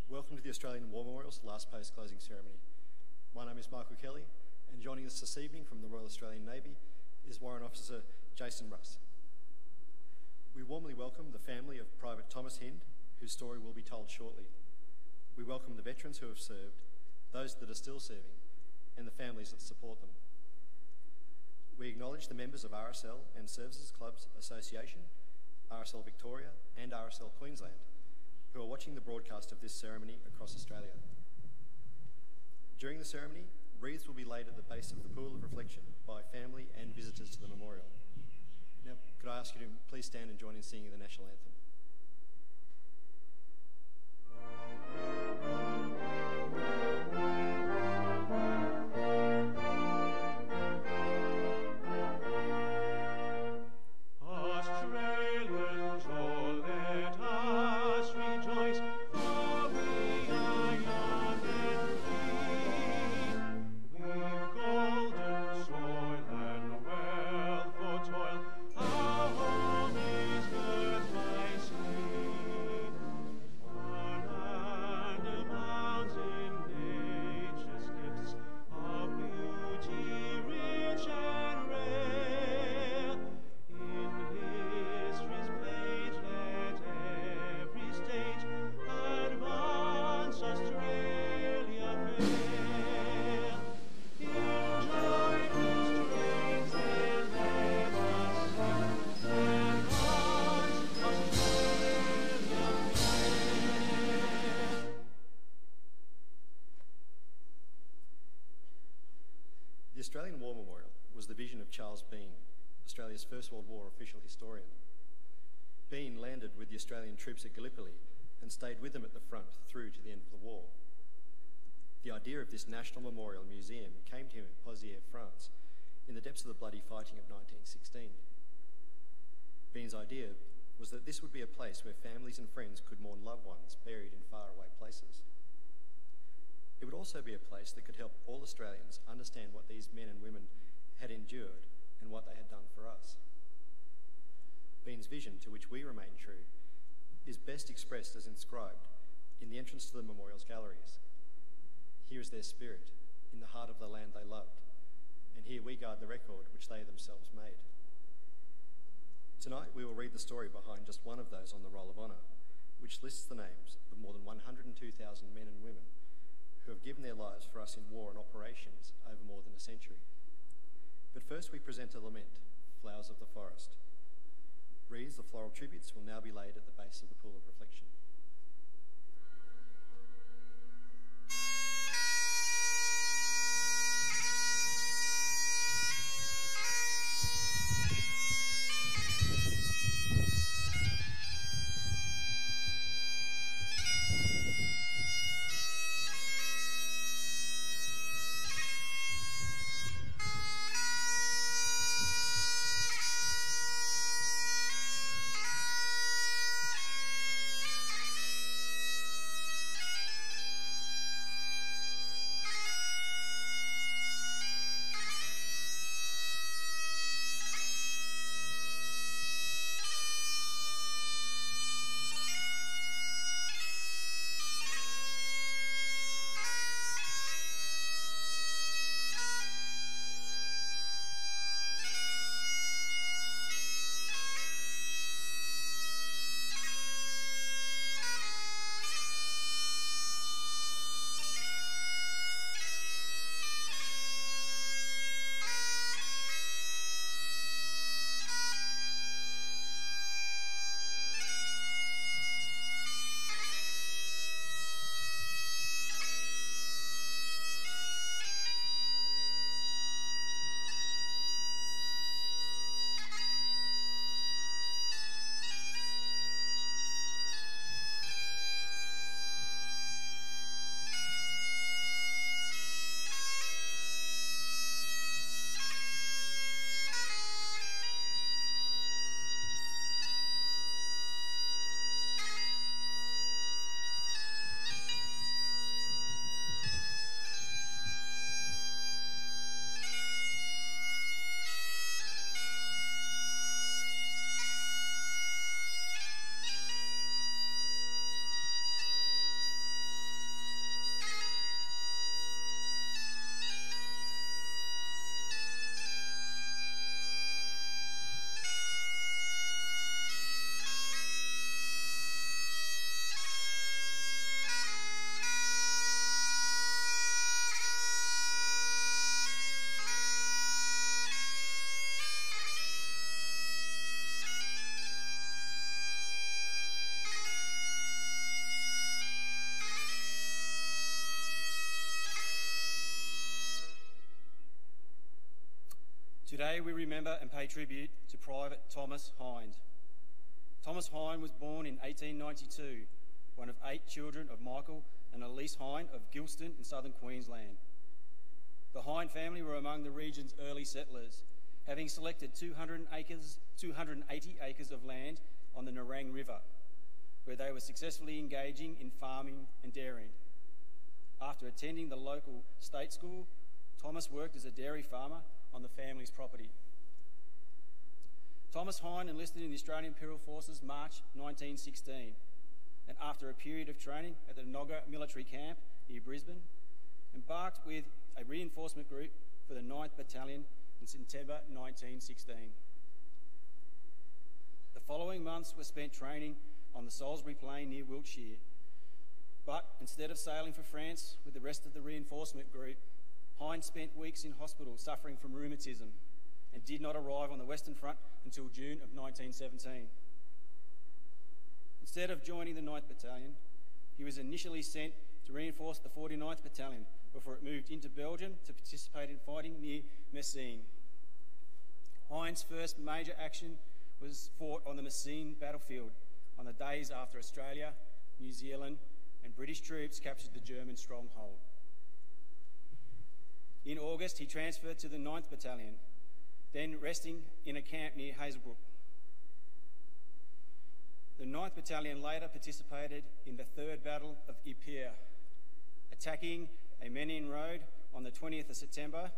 Welcome to the Australian War Memorial's last post-closing ceremony. My name is Michael Kelly, and joining us this evening from the Royal Australian Navy is Warrant Officer Jason Russ. We warmly welcome the family of Private Thomas Hinde, whose story will be told shortly. We welcome the veterans who have served, those that are still serving, and the families that support them. We acknowledge the members of RSL and Services Clubs Association, RSL Victoria and RSL Queensland, who are watching the broadcast of this ceremony across Australia. During the ceremony, wreaths will be laid at the base of the Pool of Reflection by family and visitors to the memorial. Now, could I ask you to please stand and join in singing the National Anthem? The Australian War Memorial was the vision of Charles Bean, Australia's First World War official historian. Bean landed with the Australian troops at Gallipoli and stayed with them at the front through to the end of the war. The idea of this National Memorial Museum came to him at Pozières, France, in the depths of the bloody fighting of 1916. Bean's idea was that this would be a place where families and friends could mourn loved ones buried in faraway places. It would also be a place that could help all Australians understand what these men and women had endured and what they had done for us. Bean's vision, to which we remain true, is best expressed as inscribed in the entrance to the memorial's galleries. Here is their spirit, in the heart of the land they loved, and here we guard the record which they themselves made. Tonight we will read the story behind just one of those on the Roll of Honour, which lists the names of more than 102,000 men and women who have given their lives for us in war and operations over more than a century. But first we present a lament, Flowers of the Forest. Wreaths of floral tributes will now be laid at the base of the Pool of Reflection. Today we remember and pay tribute to Private Thomas Hinde. Thomas Hinde was born in 1892, one of 8 children of Michael and Elise Hinde of Gilston in southern Queensland. The Hinde family were among the region's early settlers, having selected 280 acres of land on the Nerang River, where they were successfully engaging in farming and dairying. After attending the local state school, Thomas worked as a dairy farmer on the family's property. Thomas Hinde enlisted in the Australian Imperial Forces March 1916, and after a period of training at the Nogga military camp near Brisbane, embarked with a reinforcement group for the 9th Battalion in September 1916. The following months were spent training on the Salisbury Plain near Wiltshire, but instead of sailing for France with the rest of the reinforcement group, Hinde spent weeks in hospital suffering from rheumatism and did not arrive on the Western Front until June of 1917. Instead of joining the 9th Battalion, he was initially sent to reinforce the 49th Battalion before it moved into Belgium to participate in fighting near Messines. Hinde's first major action was fought on the Messines battlefield on the days after Australia, New Zealand and British troops captured the German stronghold. In August, he transferred to the 9th Battalion, then resting in a camp near Hazelbrook. The 9th Battalion later participated in the 3rd Battle of Ypres, attacking a Menin road on the 20th of September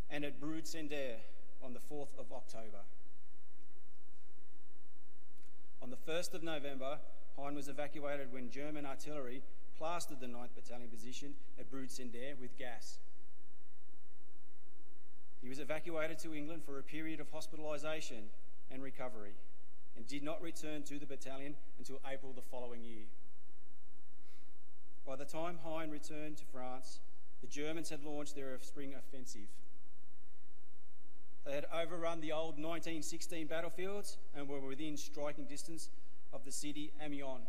and at Brood-Sender on the 4th of October. On the 1st of November, Hinde was evacuated when German artillery plastered the 9th Battalion position at Brood-Sender with gas. He was evacuated to England for a period of hospitalisation and recovery, and did not return to the battalion until April the following year. By the time Hinde returned to France, the Germans had launched their spring offensive. They had overrun the old 1916 battlefields and were within striking distance of the city Amiens.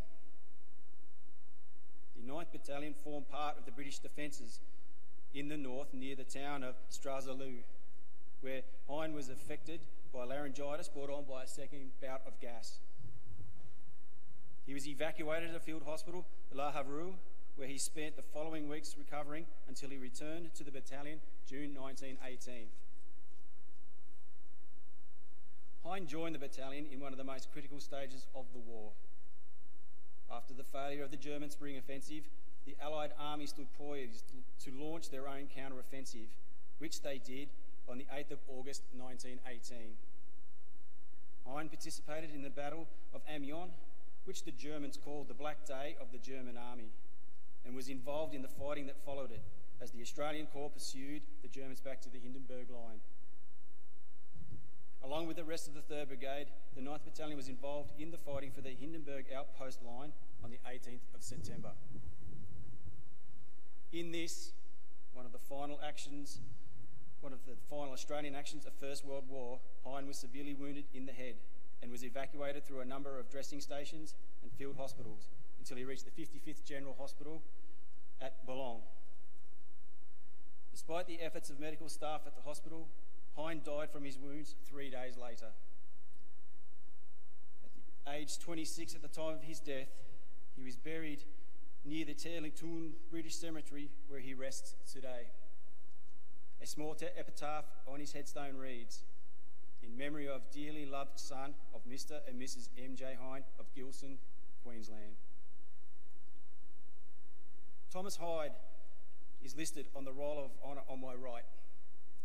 The 9th Battalion formed part of the British defences in the north near the town of Stralsund, where Hinde was affected by laryngitis brought on by a second bout of gas. He was evacuated to a field hospital, La Havre, where he spent the following weeks recovering until he returned to the battalion June 1918. Hinde joined the battalion in one of the most critical stages of the war. After the failure of the German spring offensive, the Allied army stood poised to launch their own counter-offensive, which they did on the 8th of August 1918. Hinde participated in the Battle of Amiens, which the Germans called the Black Day of the German Army, and was involved in the fighting that followed it, as the Australian Corps pursued the Germans back to the Hindenburg Line. Along with the rest of the 3rd Brigade, the 9th Battalion was involved in the fighting for the Hindenburg outpost line on the 18th of September. In this, one of the final Australian actions of First World War, Hinde was severely wounded in the head and was evacuated through a number of dressing stations and field hospitals until he reached the 55th General Hospital at Boulogne. Despite the efforts of medical staff at the hospital, Hinde died from his wounds 3 days later. At age 26 at the time of his death, he was buried near the Terlington British Cemetery, where he rests today. A small epitaph on his headstone reads, "In memory of dearly loved son of Mr. and Mrs. M.J. Hinde of Gilston, Queensland." Thomas Hinde is listed on the Roll of Honour on my right,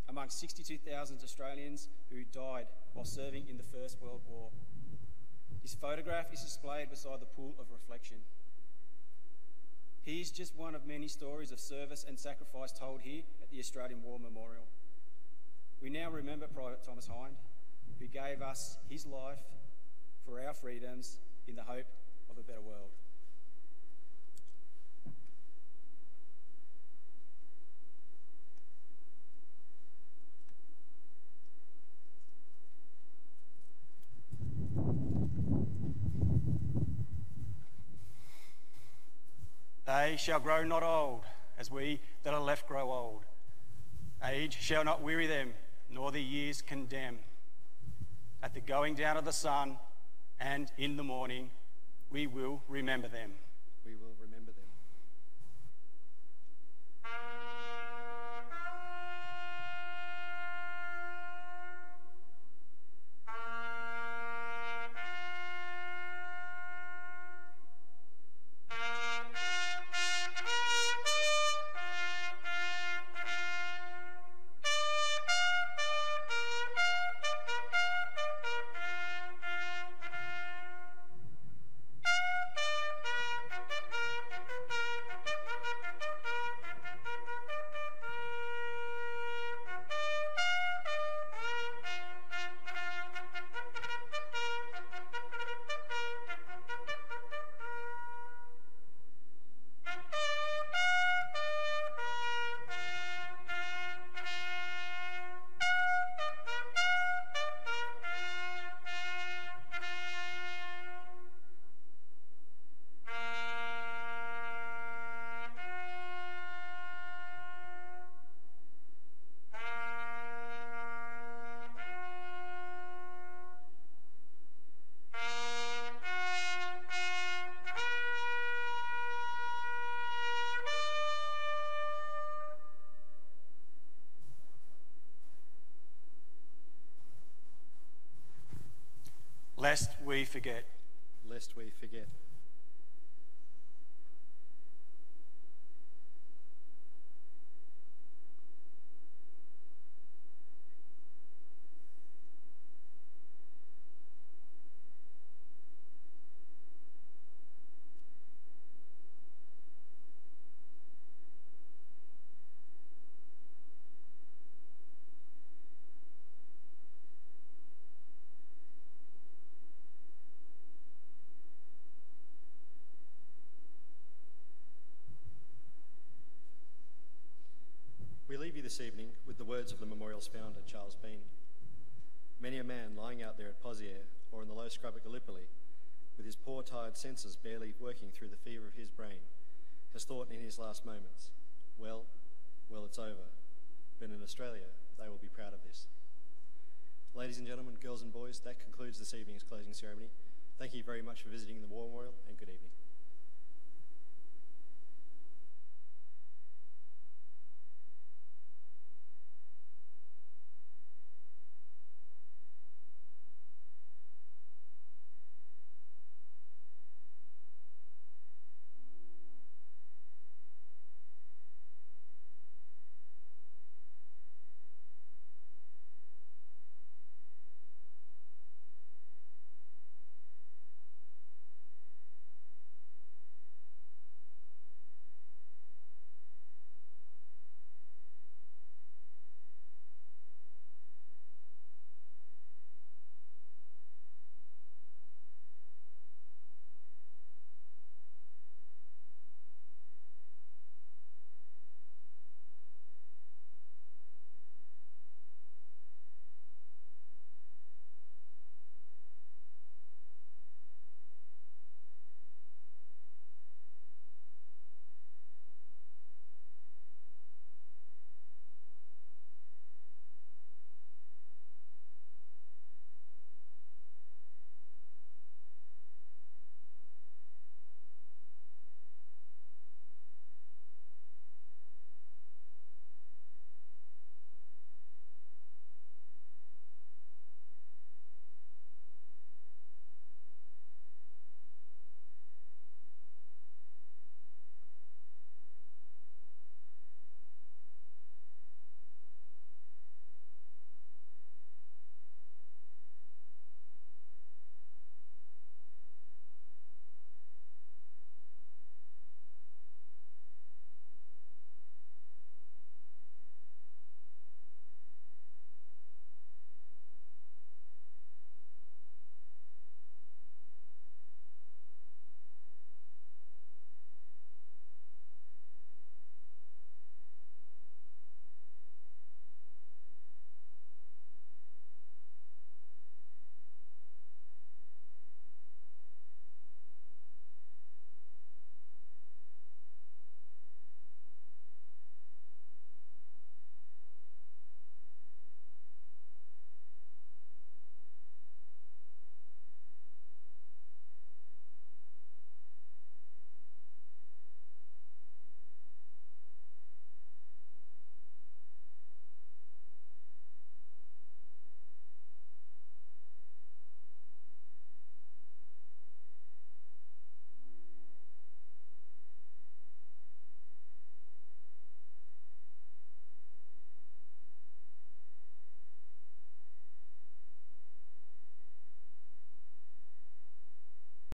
amongst 62,000 Australians who died while serving in the First World War. His photograph is displayed beside the pool of reflection. He is just one of many stories of service and sacrifice told here at the Australian War Memorial. We now remember Private Thomas Hinde, who gave us his life for our freedoms in the hope of a better world. They shall grow not old, as we that are left grow old. Age shall not weary them, nor the years condemn. At the going down of the sun and in the morning, we will remember them. We will remember them. Lest we forget. Lest we forget. We leave you this evening with the words of the memorial's founder, Charles Bean. Many a man lying out there at Poziere or in the low scrub at Gallipoli, with his poor tired senses barely working through the fever of his brain, has thought in his last moments, well, it's over. But in Australia, they will be proud of this. Ladies and gentlemen, girls and boys, that concludes this evening's closing ceremony. Thank you very much for visiting the War